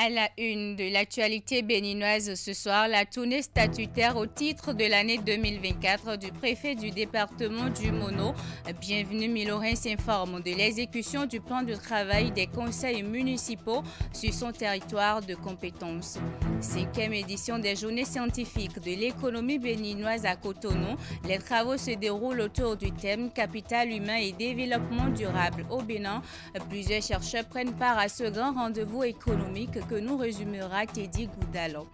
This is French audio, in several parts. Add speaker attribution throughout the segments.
Speaker 1: À la une de l'actualité béninoise ce soir, la tournée statutaire au titre de l'année 2024 du préfet du département du Mono, Bienvenu Milorin, s'informe de l'exécution du plan de travail des conseils municipaux sur son territoire de compétence. 5e édition des journées scientifiques de l'économie béninoise à Cotonou. Les travaux se déroulent autour du thème capital humain et développement durable au Bénin. Plusieurs chercheurs prennent part à ce grand rendez-vous économique que nous résumera Teddy Goudalo.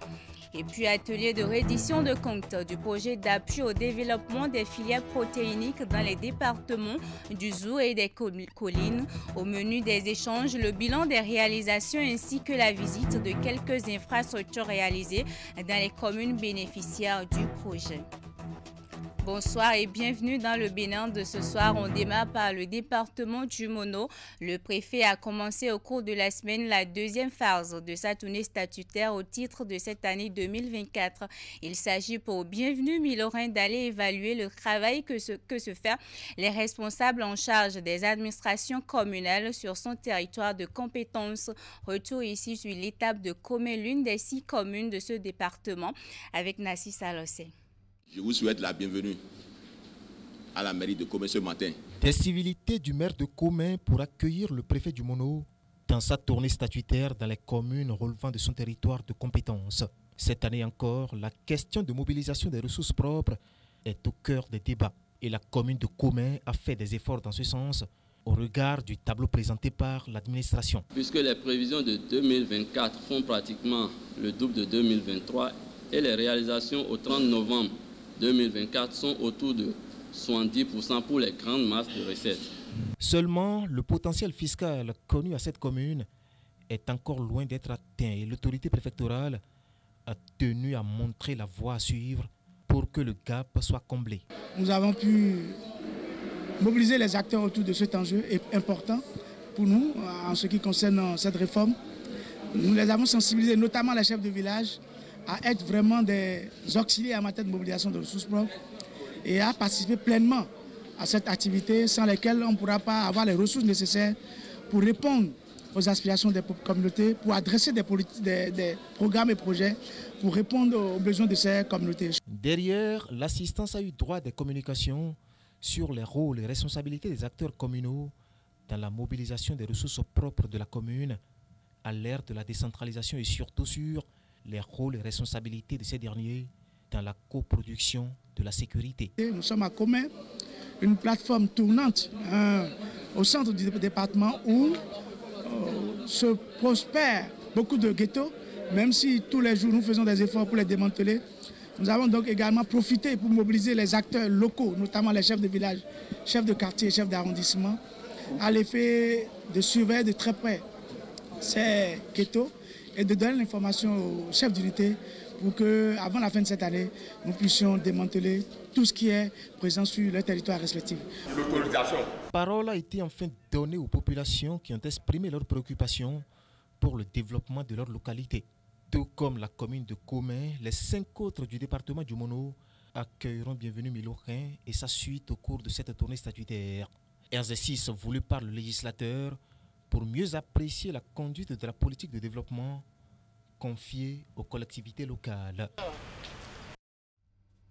Speaker 1: Et puis atelier de reddition de comptes du projet d'appui au développement des filières protéiniques dans les départements du Zou et des collines. Au menu des échanges, le bilan des réalisations ainsi que la visite de quelques infrastructures réalisées dans les communes bénéficiaires du projet. Bonsoir et bienvenue dans le Bénin de ce soir. On démarre par le département du Mono. Le préfet a commencé au cours de la semaine la deuxième phase de sa tournée statutaire au titre de cette année 2024. Il s'agit pour Bienvenu Milorin d'aller évaluer le travail que se font les responsables en charge des administrations communales sur son territoire de compétence. Retour ici sur l'étape de Comé, l'une des 6 communes de ce département, avec Nassi Salossé.
Speaker 2: Je vous souhaite la bienvenue à la mairie de Comé ce matin.
Speaker 3: Des civilités du maire de Comé pour accueillir le préfet du Mono dans sa tournée statutaire dans les communes relevant de son territoire de compétence. Cette année encore, la question de mobilisation des ressources propres est au cœur des débats et la commune de Comé a fait des efforts dans ce sens au regard du tableau présenté par l'administration.
Speaker 4: Puisque les prévisions de 2024 font pratiquement le double de 2023 et les réalisations au 30 novembre 2024 sont autour de 70% pour les grandes masses de recettes.
Speaker 3: Seulement, le potentiel fiscal connu à cette commune est encore loin d'être atteint et l'autorité préfectorale a tenu à montrer la voie à suivre pour que le gap soit comblé.
Speaker 5: Nous avons pu mobiliser les acteurs autour de cet enjeu important pour nous en ce qui concerne cette réforme. Nous les avons sensibilisés, notamment les chefs de village, à être vraiment des auxiliaires en matière de mobilisation de ressources propres et à participer pleinement à cette activité sans lesquelles on ne pourra pas avoir les ressources nécessaires pour répondre aux aspirations des communautés, pour adresser des programmes et projets, pour répondre aux besoins de ces communautés.
Speaker 3: Derrière, l'assistance a eu droit des communications sur les rôles et responsabilités des acteurs communaux dans la mobilisation des ressources propres de la commune à l'ère de la décentralisation et surtout sur les rôles et responsabilités de ces derniers dans la coproduction de la sécurité.
Speaker 5: Nous sommes à Comé, une plateforme tournante au centre du département où se prospèrent beaucoup de ghettos, même si tous les jours nous faisons des efforts pour les démanteler. Nous avons donc également profité pour mobiliser les acteurs locaux, notamment les chefs de village, chefs de quartier, chefs d'arrondissement, à l'effet de surveiller de très près ces ghettos et de donner l'information aux chefs d'unité pour qu'avant la fin de cette année, nous puissions démanteler tout ce qui est présent sur leur territoire respectif.
Speaker 3: Parole a été enfin donnée aux populations qui ont exprimé leurs préoccupations pour le développement de leur localité. Tout comme la commune de Comé, les 5 autres du département du Mono accueilleront Bienvenu Milorin et sa suite au cours de cette tournée statutaire. Exercice voulu par le législateur pour mieux apprécier la conduite de la politique de développement confiée aux collectivités locales.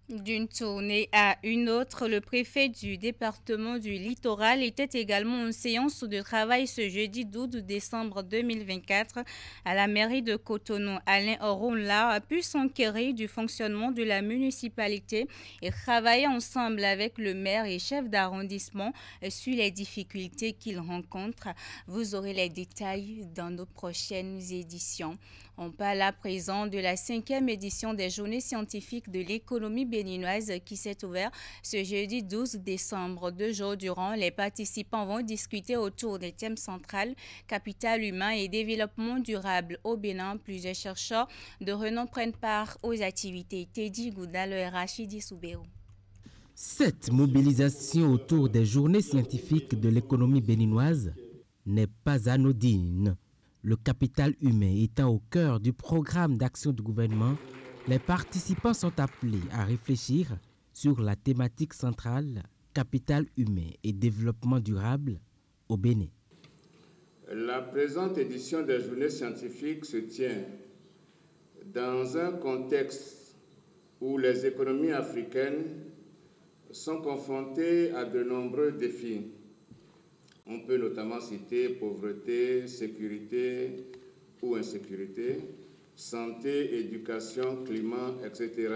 Speaker 1: D'une tournée à une autre, le préfet du département du Littoral était également en séance de travail ce jeudi 12 décembre 2024 à la mairie de Cotonou. Alain Oronla a pu s'enquérir du fonctionnement de la municipalité et travailler ensemble avec le maire et chef d'arrondissement sur les difficultés qu'il rencontre. Vous aurez les détails dans nos prochaines éditions. On parle à présent de la 5e édition des journées scientifiques de l'économie béninoise qui s'est ouverte ce jeudi 12 décembre. 2 jours durant, les participants vont discuter autour des thèmes centraux, capital humain et développement durable au Bénin. Plusieurs chercheurs de renom prennent part aux activités. Teddy Goudalo et Rachidi Soubérou.
Speaker 6: Cette mobilisation autour des journées scientifiques de l'économie béninoise n'est pas anodine. Le capital humain étant au cœur du programme d'action du gouvernement, les participants sont appelés à réfléchir sur la thématique centrale capital humain et développement durable au Bénin.
Speaker 7: La présente édition des Journées scientifiques se tient dans un contexte où les économies africaines sont confrontées à de nombreux défis. On peut notamment citer pauvreté, sécurité ou insécurité, santé, éducation, climat, etc.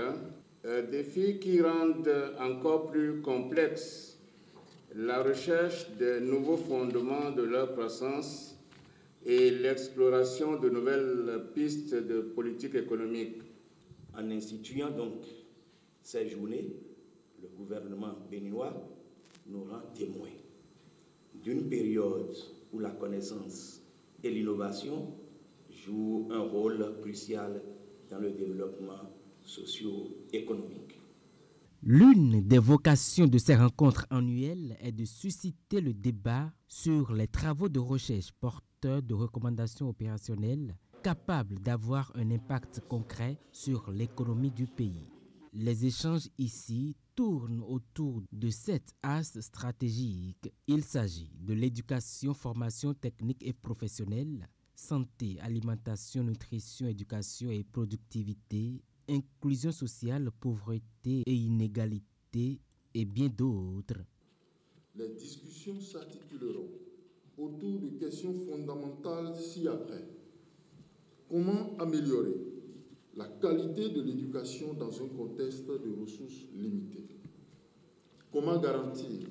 Speaker 7: Défis qui rendent encore plus complexe la recherche de nouveaux fondements de leur croissance et l'exploration de nouvelles pistes de politique économique.
Speaker 8: En instituant donc ces journées, le gouvernement béninois nous rend témoins d'une période où la connaissance et l'innovation jouent un rôle crucial dans le développement socio-économique.
Speaker 6: L'une des vocations de ces rencontres annuelles est de susciter le débat sur les travaux de recherche porteurs de recommandations opérationnelles capables d'avoir un impact concret sur l'économie du pays. Les échanges ici tournent autour de 7 axes stratégiques. Il s'agit de l'éducation, formation technique et professionnelle, santé, alimentation, nutrition, éducation et productivité, inclusion sociale, pauvreté et inégalité et bien d'autres.
Speaker 9: Les discussions s'articuleront autour de questions fondamentales ci-après. Comment améliorer la qualité de l'éducation dans un contexte de ressources limitées? Comment garantir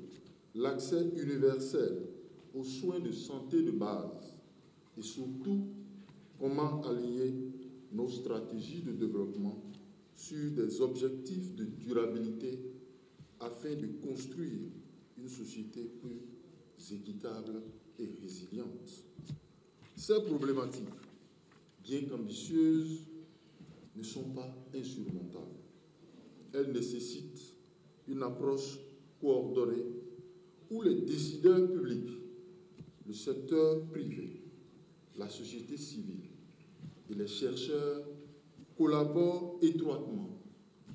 Speaker 9: l'accès universel aux soins de santé de base? Et surtout, comment allier nos stratégies de développement sur des objectifs de durabilité afin de construire une société plus équitable et résiliente. Ces problématiques, bien qu'ambitieuses, ne sont pas insurmontables. Elles nécessitent une approche coordonnée où les décideurs publics, le secteur privé, la société civile et les chercheurs collaborent étroitement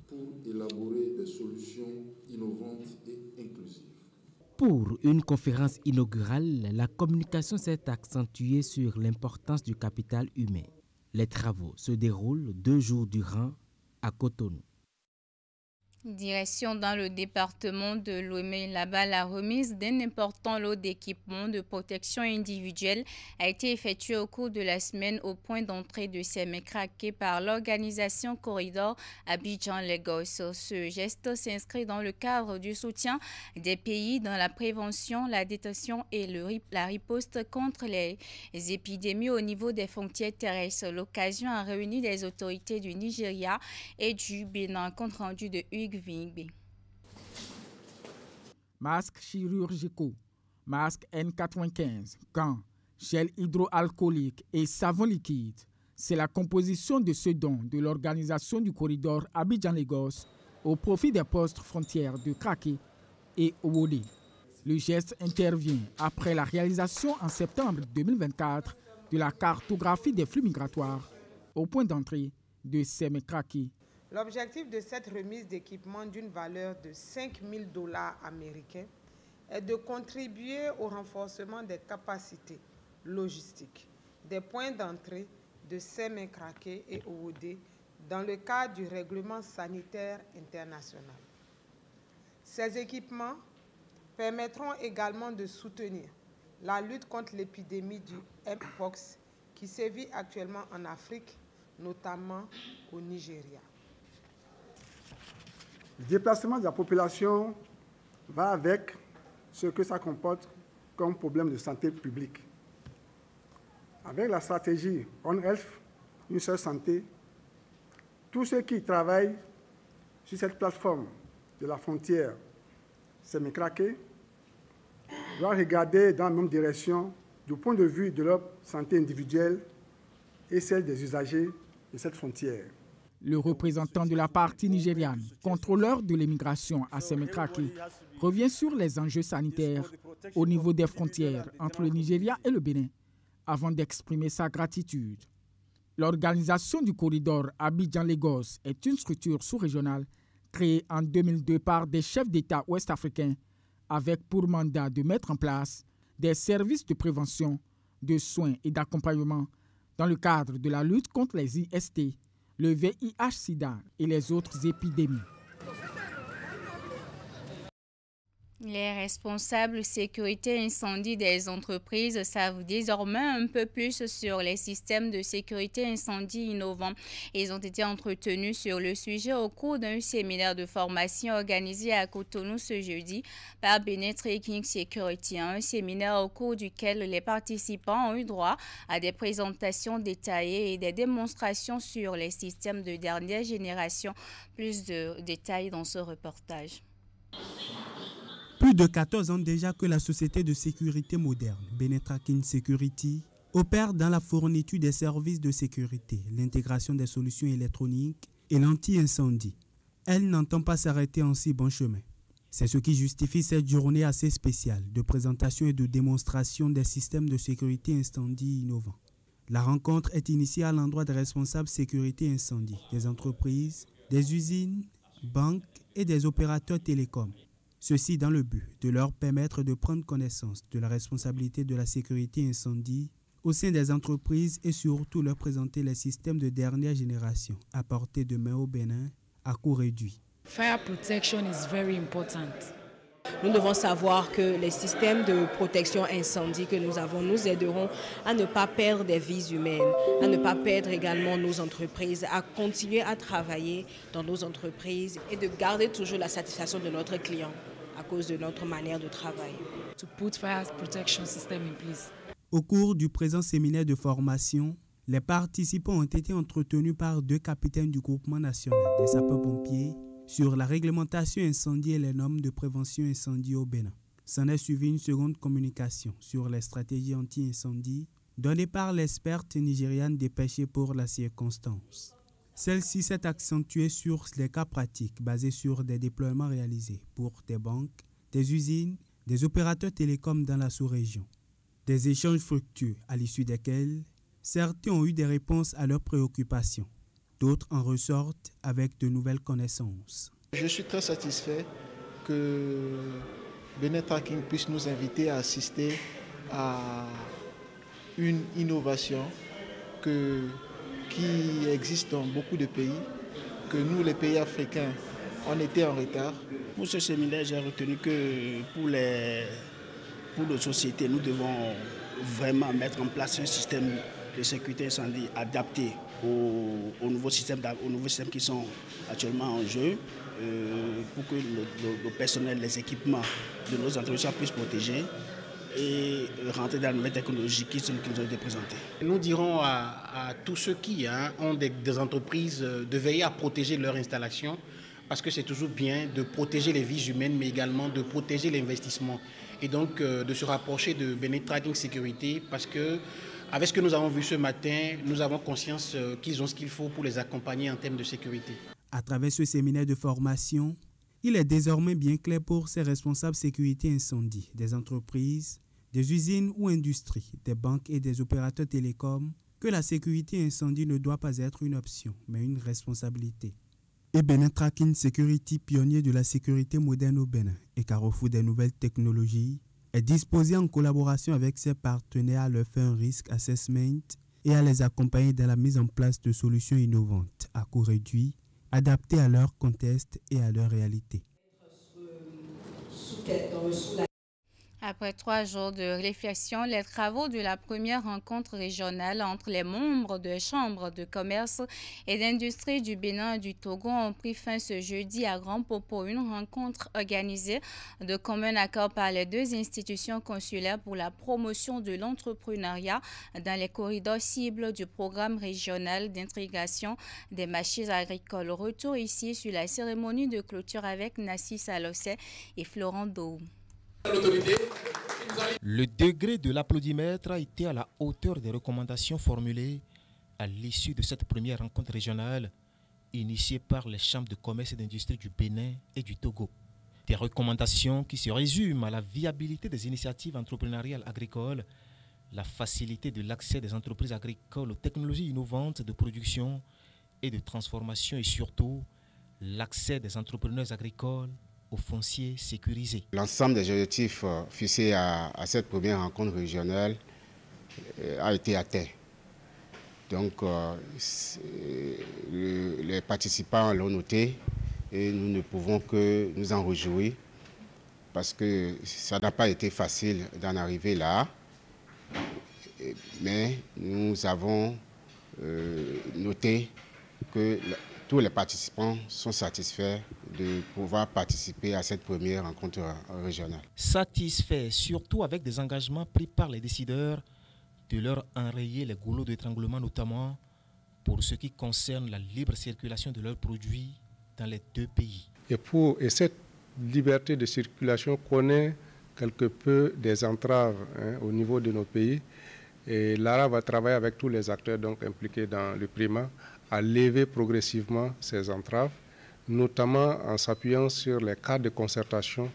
Speaker 9: pour élaborer des solutions innovantes et inclusives.
Speaker 6: Pour une conférence inaugurale, la communication s'est accentuée sur l'importance du capital humain. Les travaux se déroulent 2 jours durant à Cotonou.
Speaker 1: Direction dans le département de Lomé. Là-bas, la remise d'un important lot d'équipements de protection individuelle a été effectuée au cours de la semaine au point d'entrée de Sémékraké par l'organisation Corridor Abidjan-Lagos. Ce geste s'inscrit dans le cadre du soutien des pays dans la prévention, la détection et la riposte contre les épidémies au niveau des frontières terrestres. L'occasion a réuni les autorités du Nigeria et du Bénin. Compte rendu de Hugues Vingbe.
Speaker 5: Masques chirurgicaux, masques N95, gants, gel hydroalcoolique et savon liquide. C'est la composition de ce don de l'organisation du corridor Abidjan-Lagos au profit des postes frontières de Kraké et Owodé. Le geste intervient après la réalisation en septembre 2024 de la cartographie des flux migratoires au point d'entrée de Sémékraké.
Speaker 10: L'objectif de cette remise d'équipement d'une valeur de $5,000 américains est de contribuer au renforcement des capacités logistiques des points d'entrée de Sémékraké et Owodé dans le cadre du règlement sanitaire international. Ces équipements permettront également de soutenir la lutte contre l'épidémie du Mpox qui sévit actuellement en Afrique, notamment au Nigeria.
Speaker 11: Le déplacement de la population va avec ce que ça comporte comme problème de santé publique. Avec la stratégie One Health, une seule santé, tous ceux qui travaillent sur cette plateforme de la frontière Sémékraké doivent regarder dans la même direction du point de vue de leur santé individuelle et celle des usagers de cette frontière.
Speaker 5: Le représentant de la partie nigériane, contrôleur de l'immigration à Sémékraké, revient sur les enjeux sanitaires au niveau des frontières entre le Nigeria et le Bénin avant d'exprimer sa gratitude. L'organisation du corridor Abidjan-Lagos est une structure sous-régionale créée en 2002 par des chefs d'État ouest-africains avec pour mandat de mettre en place des services de prévention,
Speaker 12: de soins et d'accompagnement dans le cadre de la lutte contre les IST, le VIH-Sida et les autres épidémies.
Speaker 1: Les responsables sécurité incendie des entreprises savent désormais un peu plus sur les systèmes de sécurité incendie innovants. Ils ont été entretenus sur le sujet au cours d'un séminaire de formation organisé à Cotonou ce jeudi par Benin Tracking Security, un séminaire au cours duquel les participants ont eu droit à des présentations détaillées et des démonstrations sur les systèmes de dernière génération. Plus de détails dans ce reportage.
Speaker 13: Plus de 14 ans déjà que la société de sécurité moderne, Benin Tracking Security, opère dans la fourniture des services de sécurité, l'intégration des solutions électroniques et l'anti-incendie. Elle n'entend pas s'arrêter en si bon chemin. C'est ce qui justifie cette journée assez spéciale de présentation et de démonstration des systèmes de sécurité incendie innovants. La rencontre est initiée à l'endroit des responsables sécurité incendie, des entreprises, des usines, banques et des opérateurs télécoms. Ceci dans le but de leur permettre de prendre connaissance de la responsabilité de la sécurité incendie au sein des entreprises et surtout leur présenter les systèmes de dernière génération à portée de main au Bénin à coût réduit.
Speaker 14: Fire protection is very important.
Speaker 15: Nous devons savoir que les systèmes de protection incendie que nous avons nous aideront à ne pas perdre des vies humaines, à ne pas perdre également nos entreprises, à continuer à travailler dans nos entreprises et de garder toujours la satisfaction de notre client à cause de notre manière de travailler.
Speaker 14: To put fire protection system in place.
Speaker 13: Au cours du présent séminaire de formation, les participants ont été entretenus par 2 capitaines du groupement national des sapeurs-pompiers sur la réglementation incendie et les normes de prévention incendie au Bénin. S'en est suivi une seconde communication sur les stratégies anti-incendie donnée par l'experte nigériane dépêchée pour la circonstance. Celle-ci s'est accentuée sur les cas pratiques basés sur des déploiements réalisés pour des banques, des usines, des opérateurs télécoms dans la sous-région. Des échanges fructueux à l'issue desquels certains ont eu des réponses à leurs préoccupations. D'autres en ressortent avec de nouvelles connaissances.
Speaker 16: Je suis très satisfait que Benin Tracking puisse nous inviter à assister à une innovation qui existe dans beaucoup de pays, que nous, les pays africains, on était en retard.
Speaker 17: Pour ce séminaire, j'ai retenu que pour nos sociétés, nous devons vraiment mettre en place un système de sécurité incendie adapté aux nouveaux systèmes qui sont actuellement en jeu, pour que le personnel, les équipements de nos entreprises puissent protéger et rentrer dans les nouvelles technologies qui nous ont été présentées.
Speaker 18: Nous dirons à tous ceux qui ont des entreprises de veiller à protéger leur installation, parce que c'est toujours bien de protéger les vies humaines, mais également de protéger l'investissement. Et donc de se rapprocher de Benin Tracking Security, parce que avec ce que nous avons vu ce matin, nous avons conscience qu'ils ont ce qu'il faut pour les accompagner en termes de sécurité.
Speaker 13: À travers ce séminaire de formation, il est désormais bien clair pour ces responsables sécurité incendie des entreprises, des usines ou industries, des banques et des opérateurs télécoms que la sécurité incendie ne doit pas être une option, mais une responsabilité. Et Benin Tracking Security, pionnier de la sécurité moderne au Bénin et carrefour des nouvelles technologies, est disposé en collaboration avec ses partenaires à leur faire un risk assessment et à les accompagner dans la mise en place de solutions innovantes à coût réduit, adaptées à leur contexte et à leur réalité.
Speaker 1: Après 3 jours de réflexion, les travaux de la première rencontre régionale entre les membres de chambres de commerce et d'industrie du Bénin et du Togo ont pris fin ce jeudi à Grand Popo, une rencontre organisée de commun accord par les 2 institutions consulaires pour la promotion de l'entrepreneuriat dans les corridors cibles du programme régional d'intégration des machines agricoles. Retour ici sur la cérémonie de clôture avec Nassi Salosset et Florent Dou.
Speaker 3: Le degré de l'applaudimètre a été à la hauteur des recommandations formulées à l'issue de cette première rencontre régionale initiée par les chambres de commerce et d'industrie du Bénin et du Togo. Des recommandations qui se résument à la viabilité des initiatives entrepreneuriales agricoles, la facilité de l'accès des entreprises agricoles aux technologies innovantes de production et de transformation et surtout l'accès des entrepreneurs agricoles au foncier sécurisé.
Speaker 19: L'ensemble des objectifs fixés à cette première rencontre régionale a été atteint. Donc, les participants l'ont noté et nous ne pouvons que nous en réjouir parce que ça n'a pas été facile d'en arriver là. Mais nous avons noté que tous les participants sont satisfaits de pouvoir participer à cette première rencontre régionale.
Speaker 3: Satisfaits, surtout avec des engagements pris par les décideurs de leur enrayer les goulots d'étranglement, notamment pour ce qui concerne la libre circulation de leurs produits dans les deux pays.
Speaker 20: Et cette liberté de circulation connaît quelque peu des entraves au niveau de nos pays. Et l'ARA va travailler avec tous les acteurs donc, impliqués dans le primat à lever progressivement ces entraves, notamment en s'appuyant sur les cadres de concertation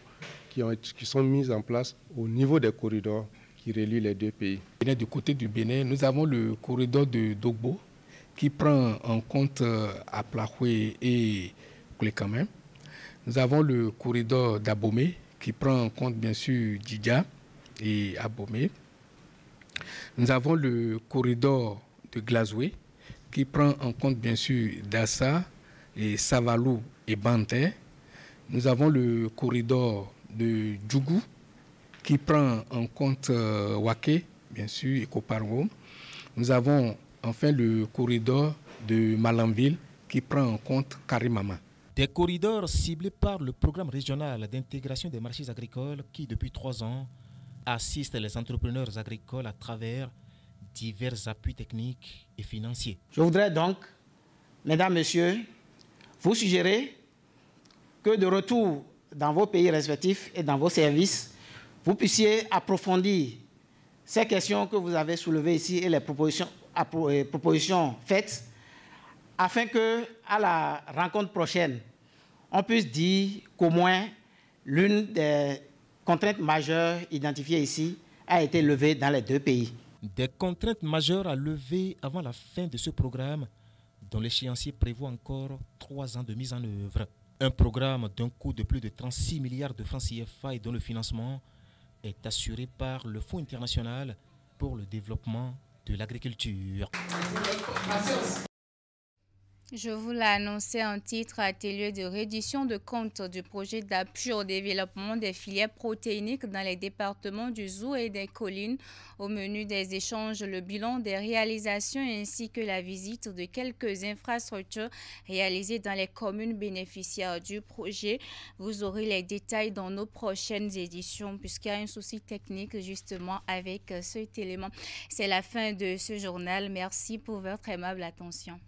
Speaker 20: qui sont mis en place au niveau des corridors qui relient les deux pays.
Speaker 21: Du côté du Bénin, nous avons le corridor de Dogbo qui prend en compte Aplahoué et Koulekamem. Nous avons le corridor d'Abomey qui prend en compte bien sûr Djidja et Abomey. Nous avons le corridor de Glazoué qui prend en compte bien sûr Dassa et Savalou et Banté. Nous avons le corridor de Djougou qui prend en compte Waké, bien sûr, et Kopargo. Nous avons enfin le corridor de Malanville qui prend en compte Karimama.
Speaker 3: Des corridors ciblés par le programme régional d'intégration des marchés agricoles qui, depuis 3 ans, assiste les entrepreneurs agricoles à travers divers appuis techniques et financiers.
Speaker 22: Je voudrais donc, mesdames, messieurs, vous suggérer que de retour dans vos pays respectifs et dans vos services, vous puissiez approfondir ces questions que vous avez soulevées ici et les propositions faites, afin que, à la rencontre prochaine, on puisse dire qu'au moins l'une des contraintes majeures identifiées ici a été levée dans les deux pays.
Speaker 3: Des contraintes majeures à lever avant la fin de ce programme, dont l'échéancier prévoit encore 3 ans de mise en œuvre. Un programme d'un coût de plus de 36 milliards de francs CFA et dont le financement est assuré par le Fonds international pour le développement de l'agriculture.
Speaker 1: Je vous l'ai annoncé en titre, atelier de reddition de compte du projet d'appui au développement des filières protéiniques dans les départements du Zou et des Collines. Au menu des échanges, le bilan des réalisations ainsi que la visite de quelques infrastructures réalisées dans les communes bénéficiaires du projet. Vous aurez les détails dans nos prochaines éditions puisqu'il y a un souci technique justement avec cet élément. C'est la fin de ce journal. Merci pour votre aimable attention.